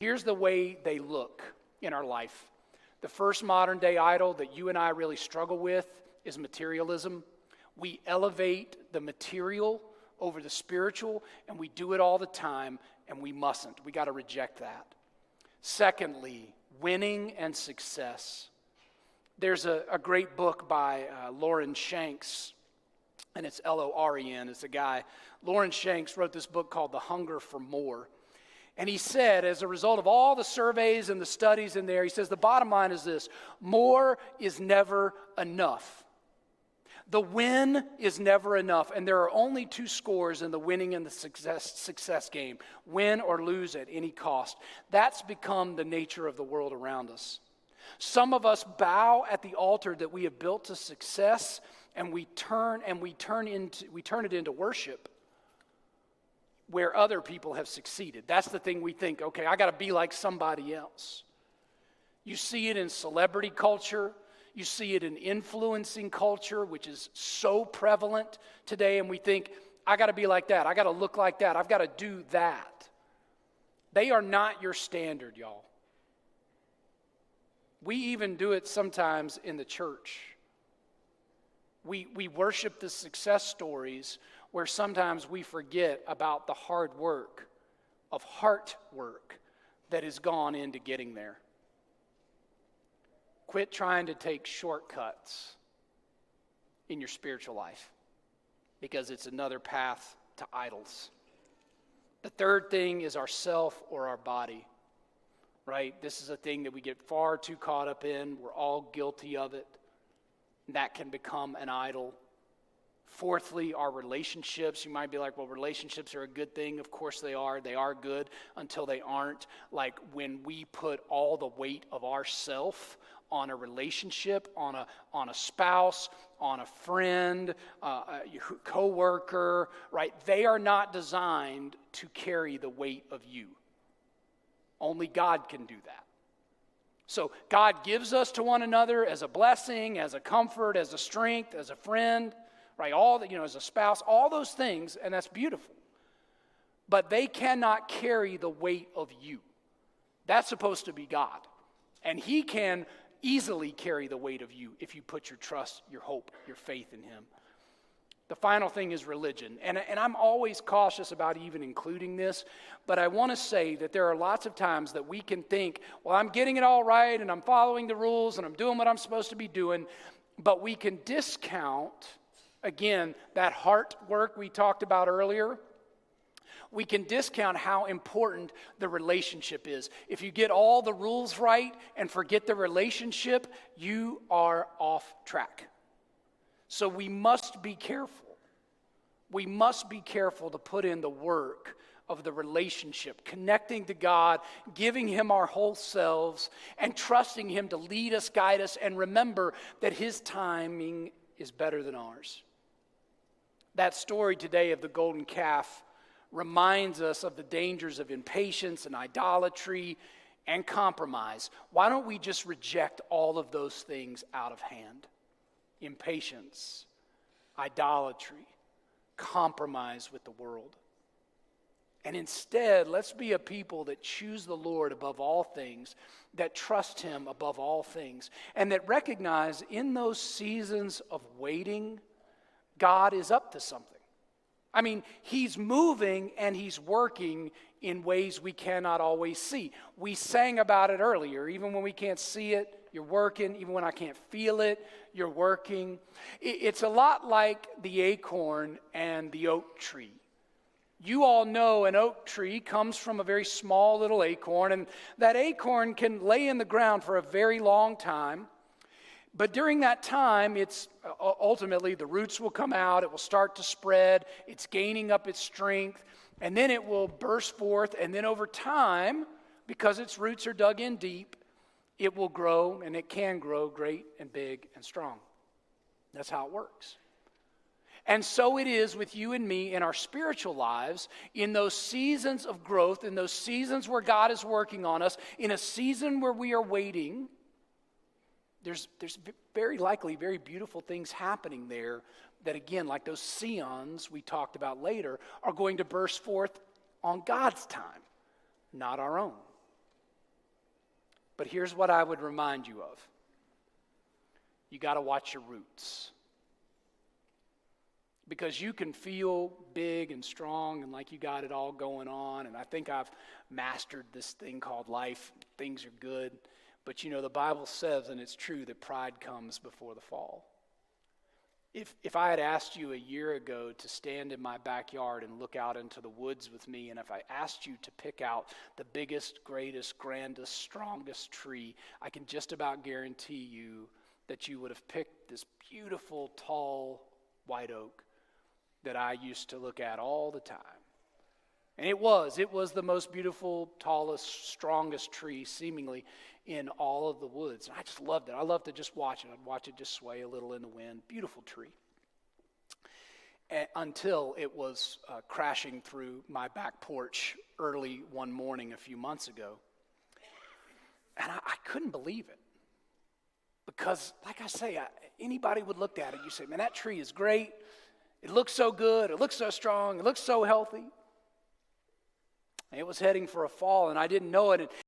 Here's the way they look in our life. The first modern day idol that you and I really struggle with is materialism. We elevate the material over the spiritual, and we do it all the time, and we mustn't. We got to reject that. Secondly, winning and success. There's a great book by Lauren Shanks, and it's Loren. It's a guy. Lauren Shanks wrote this book called The Hunger for More. And he said, as a result of all the surveys and the studies in there, he says the bottom line is this: more is never enough. The win is never enough, and there are only two scores in the winning and the success game: win or lose at any cost. That's become the nature of the world around us. Some of us bow at the altar that we have built to success, and we turn it into worship where other people have succeeded. That's the thing we think, okay, I got to be like somebody else. You see it in celebrity culture. You see it in influencing culture, which is so prevalent today, and we think, I got to be like that. I got to look like that. I've got to do that. They are not your standard, y'all. We even do it sometimes in the church. We worship the success stories where sometimes we forget about the hard work of heart work that has gone into getting there. Quit trying to take shortcuts in your spiritual life, because it's another path to idols. The third thing is ourself or our body, right? This is a thing that we get far too caught up in. We're all guilty of it. That can become an idol. Fourthly, our relationships. You might be like, well, relationships are a good thing. Of course they are. They are good until they aren't. Like when we put all the weight of ourself on a relationship, on a spouse, on a friend, a coworker, right? They are not designed to carry the weight of you. Only God can do that. So God gives us to one another as a blessing, as a comfort, as a strength, as a friend, right? As a spouse, all those things, and that's beautiful. But they cannot carry the weight of you. That's supposed to be God. And He can easily carry the weight of you if you put your trust, your hope, your faith in Him. The final thing is religion. And I'm always cautious about even including this, but I want to say that there are lots of times that we can think, well, I'm getting it all right, and I'm following the rules, and I'm doing what I'm supposed to be doing, but we can discount, again, that heart work we talked about earlier. We can discount how important the relationship is. If you get all the rules right and forget the relationship, you are off track. So we must be careful. We must be careful to put in the work of the relationship, connecting to God, giving Him our whole selves, and trusting Him to lead us, guide us, and remember that His timing is better than ours. That story today of the golden calf reminds us of the dangers of impatience and idolatry and compromise. Why don't we just reject all of those things out of hand? Impatience, idolatry, compromise with the world. And instead, let's be a people that choose the Lord above all things, that trust Him above all things, and that recognize in those seasons of waiting, God is up to something. I mean, He's moving and He's working in ways we cannot always see. We sang about it earlier. Even when we can't see it, you're working. Even when I can't feel it, you're working. It's a lot like the acorn and the oak tree. You all know an oak tree comes from a very small little acorn, and that acorn can lay in the ground for a very long time. But during that time, it's ultimately the roots will come out, it will start to spread, it's gaining up its strength, and then it will burst forth, and then over time, because its roots are dug in deep, it will grow, and it can grow great and big and strong. That's how it works. And so it is with you and me in our spiritual lives, in those seasons of growth, in those seasons where God is working on us, in a season where we are waiting. There's very likely very beautiful things happening there that, again, like those scions we talked about later, are going to burst forth on God's time, not our own. But here's what I would remind you of. You got to watch your roots. Because you can feel big and strong and like you got it all going on. And I think I've mastered this thing called life. Things are good. But you know, the Bible says, and it's true, that pride comes before the fall. If I had asked you a year ago to stand in my backyard and look out into the woods with me, and if I asked you to pick out the biggest, greatest, grandest, strongest tree, I can just about guarantee you that you would have picked this beautiful, tall, white oak that I used to look at all the time. And it was the most beautiful, tallest, strongest tree, seemingly, in all of the woods. And I just loved it. I loved to just watch it. I'd watch it just sway a little in the wind. Beautiful tree. Until it was crashing through my back porch early one morning a few months ago. And I couldn't believe it. Because, like I say, anybody would look at it, you say, man, that tree is great. It looks so good. It looks so strong. It looks so healthy. It was heading for a fall, and I didn't know it.